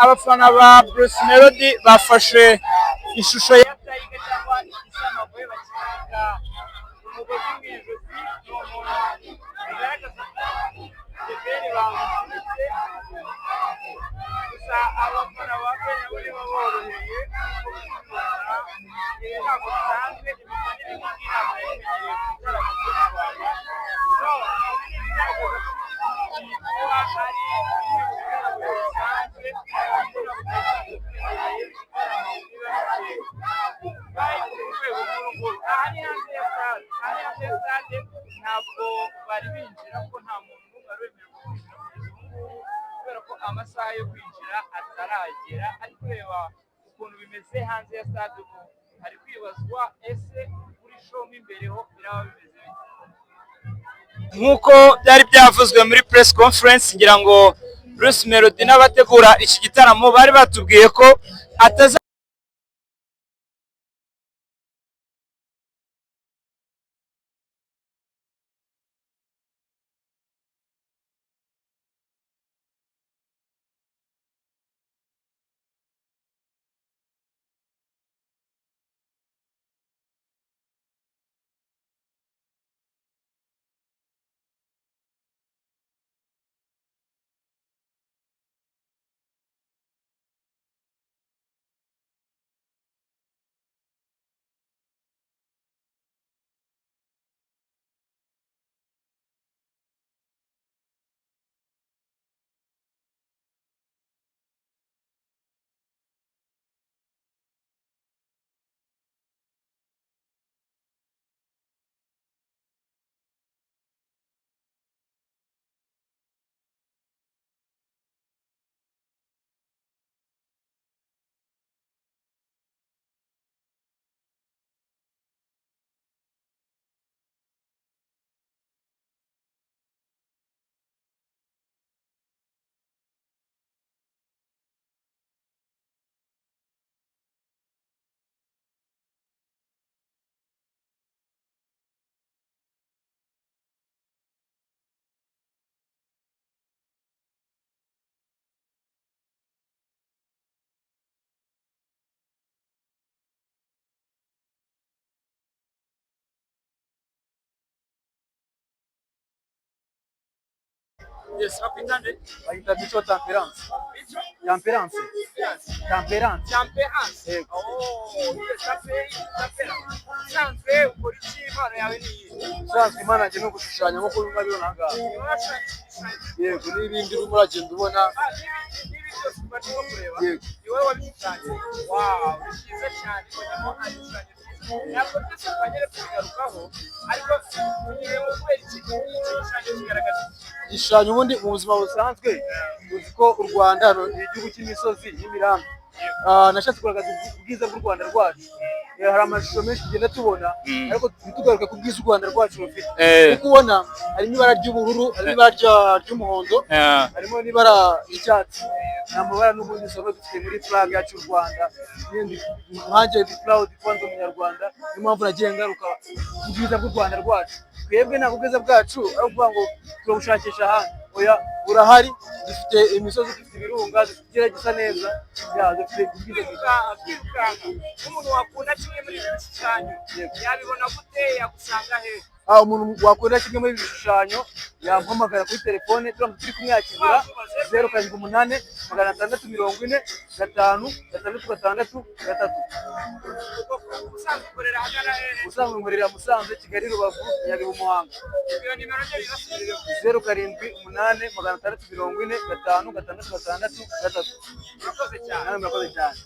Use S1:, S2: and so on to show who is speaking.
S1: abafana ba Bruce Melody bafashe ishusho ya Tiger cyangwa igisamagwe bakiranga umugozi mu ijosi n'umuntu bigaragaza deberi bamushyize gusa abafana ba Kenya bari baboroheye ibi ntabwo bisanzwe imifanire nk'iyi ntabwo yari imenyereye ku gitaramo cyo mu Rwanda kuba ari ntabwo bari binjira ko nta muntu wari wemerewe kwinjira kubera ko amasaha yo kwinjira ataragera, ariko ureba ukuntu bimeze hanze ya stade ubu hari kwibazwa ese kuri show mo imbere ho biraba bimeze bite. Nk'uko byari byavuzwe muri press conference, ngira ngo Bruce Melody n'abategura iki gitaramo bari batubwiye ko ataza Yes, rapidamente. Ahí está dicho temperanza.
S2: Temperance. Temperance.
S1: Temperance.
S2: Yego.
S1: Sanzwe ukora iki impano yawe ni iyi?
S2: Usanzwe imana yanjye ni ugushushanya nk'uko murabibona aha ngaha. Yego, n'ibindi urimo uragenda ubona.
S1: N'ibi byose uba urimo kureba
S2: Yego.
S1: ni wowe wabishushanyije. Wow, ni byiza cyane ubonyemo ari ibishushanyo byiza. Ntabwo byose twagere kubigarukaho ariko tugiye mu kubera iki gishushanyo kigaragaza iki?
S2: Igishushanyo ubundi mu buzima busanzwe uzi ko u Rwanda ni igihugu cy'imisozi y'imirambi. Nashatse kugaragaza ubwiza bw'u Rwanda rwacu. Hari amashusho menshi tugenda tubona ariko tugaruka ku bwiza u Rwanda rwacu rufite. Kuko ubona harimo ibara ry'ubururu, harimo ibara ry'umuhondo, harimo n'ibara ry'icyatsi. Ni amabara n'ubundi usanga dufite muri flag yacu y'u Rwanda. Nkanjye ndi proud kuba ndi umunyarwanda, niyo mpamvu nagiye ngaruka ku bwiza bw'u Rwanda rwacu. Twebwe ntabwo ubwiza bwacu ari ukuvuga ngo turabushakisha ahandi. Oya, burahari, dufite imisozi, dufite ibirunga, dufite ikirere gisa neza, dufite ubwiza
S1: kwirukanka. Umuntu wakunda kimwe muri ibi bishushanyo yabibona gute, yagusanga he?
S2: Umuntu wakunda kimwe muri ibi bishushanyo yampamagara kuri telefone, turamutse turi kumwakira 078 640 5 663.
S1: Usanzwe ukorera ahagana hehe?
S2: Usanzwe nkorera Musanze, Kigali, Rubavu, Nyabihu, Muhanga.
S1: Iyo nimero ryo birasubirireho.
S2: 078 640 5 663.
S1: Murakoze cyane.
S2: Namwe murakoze cyane.